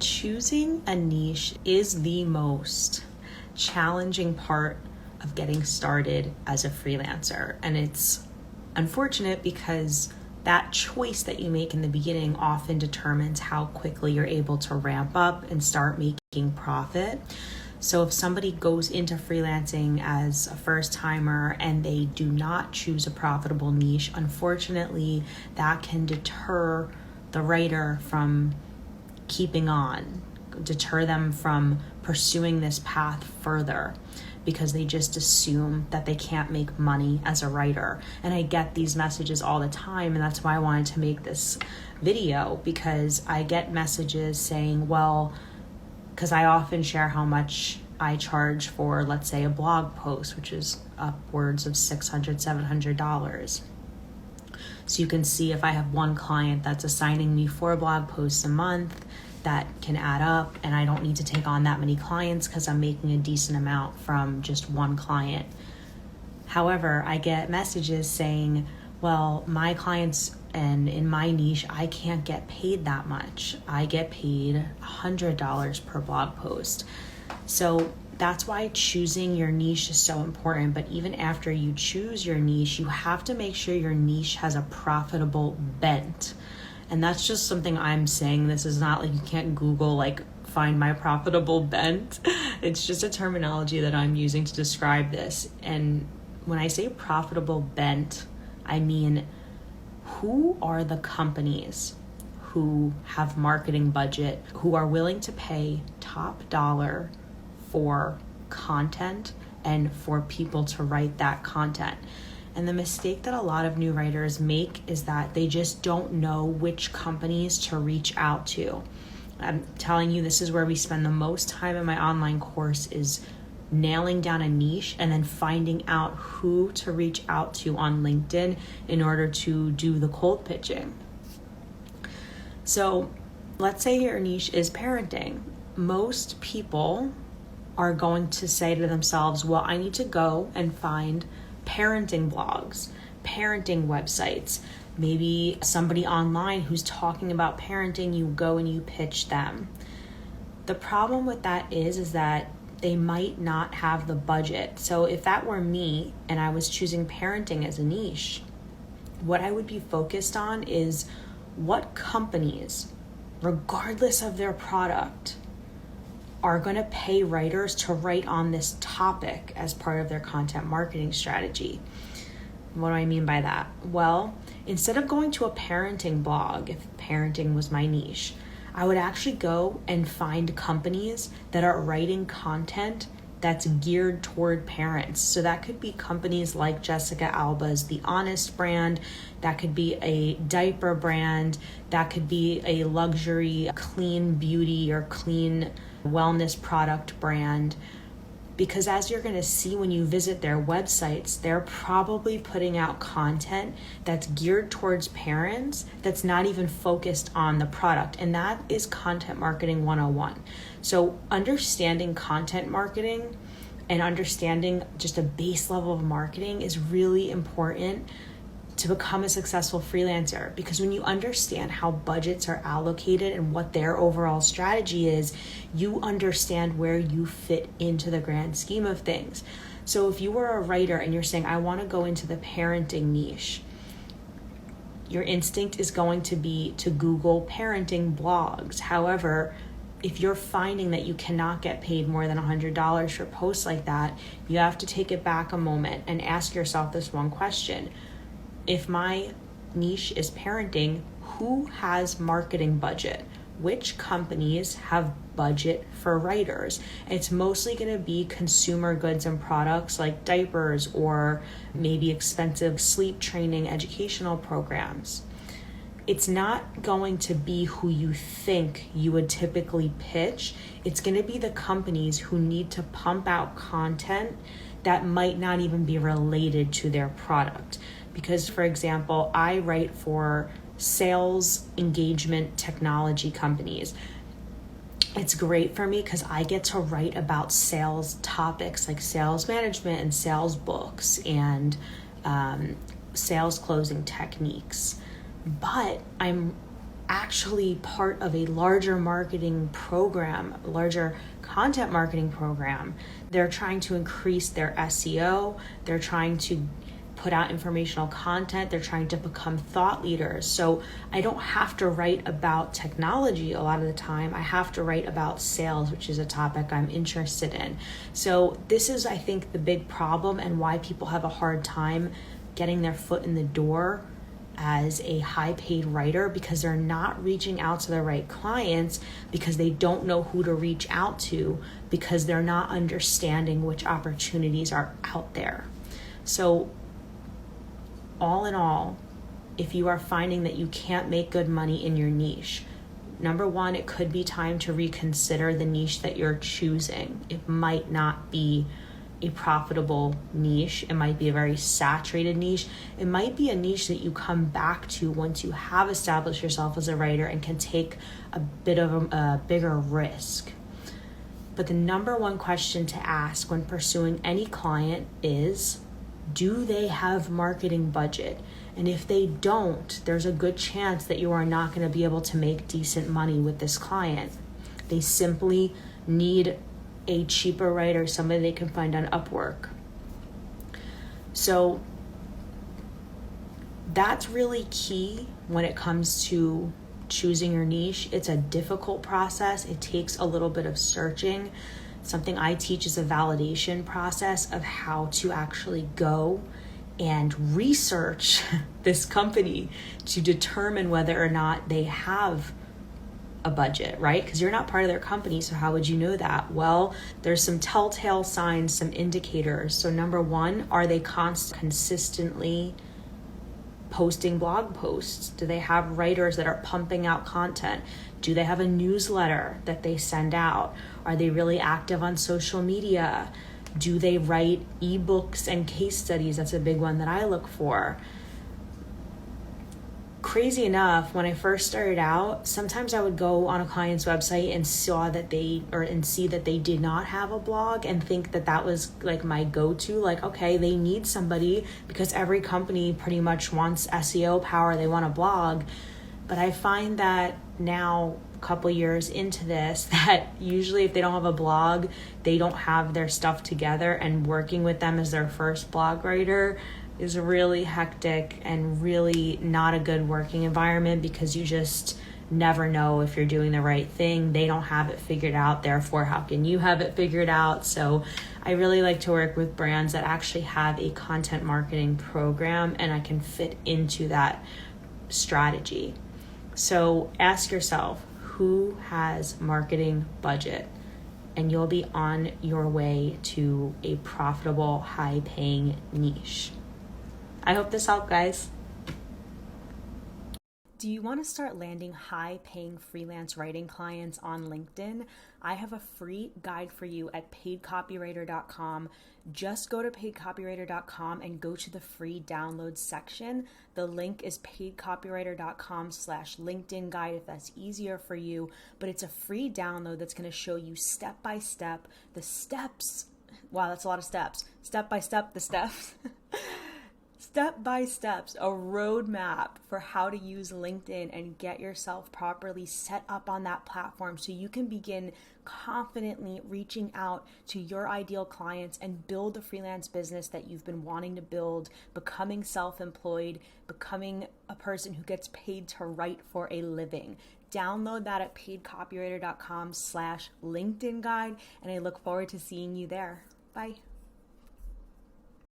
Choosing a niche is the most challenging part of getting started as a freelancer. And it's unfortunate because that choice that you make in the beginning often determines how quickly you're able to ramp up and start making profit. So if somebody goes into freelancing as a first timer and they do not choose a profitable niche, unfortunately, that can deter the writer from keeping on, deter them from pursuing this path further because they just assume that they can't make money as a writer. And I get these messages all the time, and that's why I wanted to make this video, because I get messages saying, well, because I often share how much I charge for, let's say, a blog post, which is upwards of $600, $700. So you can see if I have one client that's assigning me 4 blog posts a month, that can add up, and I don't need to take on that many clients because I'm making a decent amount from just one client. However, I get messages saying, well, my clients and in my niche, I can't get paid that much. I get paid $100 per blog post. So that's why choosing your niche is so important. But even after you choose your niche, you have to make sure your niche has a profitable bent. And that's just something I'm saying. This is not like you can't Google, like, find my profitable bent. It's just a terminology that I'm using to describe this. And when I say profitable bent, I mean, who are the companies who have marketing budget, who are willing to pay top dollar for content and for people to write that content? And the mistake that a lot of new writers make is that they just don't know which companies to reach out to. I'm telling you, this is where we spend the most time in my online course, is nailing down a niche and then finding out who to reach out to on LinkedIn in order to do the cold pitching. So let's say your niche is parenting. Most people are going to say to themselves, well, I need to go and find parenting blogs, parenting websites, maybe somebody online who's talking about parenting, you go and you pitch them. The problem with that is that they might not have the budget. So if that were me and I was choosing parenting as a niche, what I would be focused on is what companies, regardless of their product, are going to pay writers to write on this topic as part of their content marketing strategy. What do I mean by that? Well, instead of going to a parenting blog, if parenting was my niche, I would actually go and find companies that are writing content that's geared toward parents. So that could be companies like Jessica Alba's The Honest brand, that could be a diaper brand, that could be a luxury clean beauty or clean wellness product brand. Because as you're going to see when you visit their websites, they're probably putting out content that's geared towards parents that's not even focused on the product. And that is content marketing 101. So understanding content marketing and understanding just a base level of marketing is really important to become a successful freelancer, because when you understand how budgets are allocated and what their overall strategy is, you understand where you fit into the grand scheme of things. So if you were a writer and you're saying, I want to go into the parenting niche, your instinct is going to be to Google parenting blogs. However, if you're finding that you cannot get paid more than $100 for posts like that, you have to take it back a moment and ask yourself this one question. If my niche is parenting, who has marketing budget? Which companies have budget for writers? It's mostly going to be consumer goods and products like diapers or maybe expensive sleep training educational programs. It's not going to be who you think you would typically pitch. It's going to be the companies who need to pump out content that might not even be related to their product. Because, for example, I write for sales engagement technology companies. It's great for me because I get to write about sales topics like sales management and sales books and sales closing techniques. But I'm actually part of a larger marketing program, larger content marketing program. They're trying to increase their SEO. They're trying to put out informational content. They're trying to become thought leaders. So I don't have to write about technology a lot of the time. I have to write about sales, which is a topic I'm interested in. So this is, I think, the big problem and why people have a hard time getting their foot in the door as a high paid writer, because they're not reaching out to the right clients, because they don't know who to reach out to, because they're not understanding which opportunities are out there. So all in all, if you are finding that you can't make good money in your niche, number one, it could be time to reconsider the niche that you're choosing. It might not be a profitable niche. It might be a very saturated niche. It might be a niche that you come back to once you have established yourself as a writer and can take a bit of a bigger risk. But the number one question to ask when pursuing any client is, do they have marketing budget? And if they don't, there's a good chance that you are not going to be able to make decent money with this client. They simply need a cheaper writer, somebody they can find on Upwork. So that's really key when it comes to choosing your niche. It's a difficult process. It takes a little bit of searching. Something I teach is a validation process of how to actually go and research this company to determine whether or not they have a budget, right? Because you're not part of their company, so how would you know that? Well, there's some telltale signs, some indicators. So number one, are they consistently posting blog posts? Do they have writers that are pumping out content? Do they have a newsletter that they send out? Are they really active on social media? Do they write ebooks and case studies? That's a big one that I look for. Crazy enough, when I first started out, sometimes I would go on a client's website and see that they did not have a blog and think that that was like my go-to. Like, okay, they need somebody because every company pretty much wants SEO power. They want a blog. But I find that now, a couple years into this, that usually if they don't have a blog, they don't have their stuff together, and working with them as their first blog writer is really hectic and really not a good working environment, because you just never know if you're doing the right thing. They don't have it figured out, therefore how can you have it figured out? So I really like to work with brands that actually have a content marketing program and I can fit into that strategy. So ask yourself, who has marketing budget? And you'll be on your way to a profitable, high-paying niche. I hope this helped, guys. Do you want to start landing high-paying freelance writing clients on LinkedIn? I have a free guide for you at paidcopywriter.com. Just go to paidcopywriter.com and go to the free download section. The link is paidcopywriter.com/LinkedIn guide if that's easier for you. But it's a free download that's going to show you step by step the steps. Wow, that's a lot of steps. Step by step, the steps. Step by steps, a roadmap for how to use LinkedIn and get yourself properly set up on that platform so you can begin confidently reaching out to your ideal clients and build the freelance business that you've been wanting to build, becoming self-employed, becoming a person who gets paid to write for a living. Download that at paidcopywriter.com/LinkedIn guide, and I look forward to seeing you there. Bye.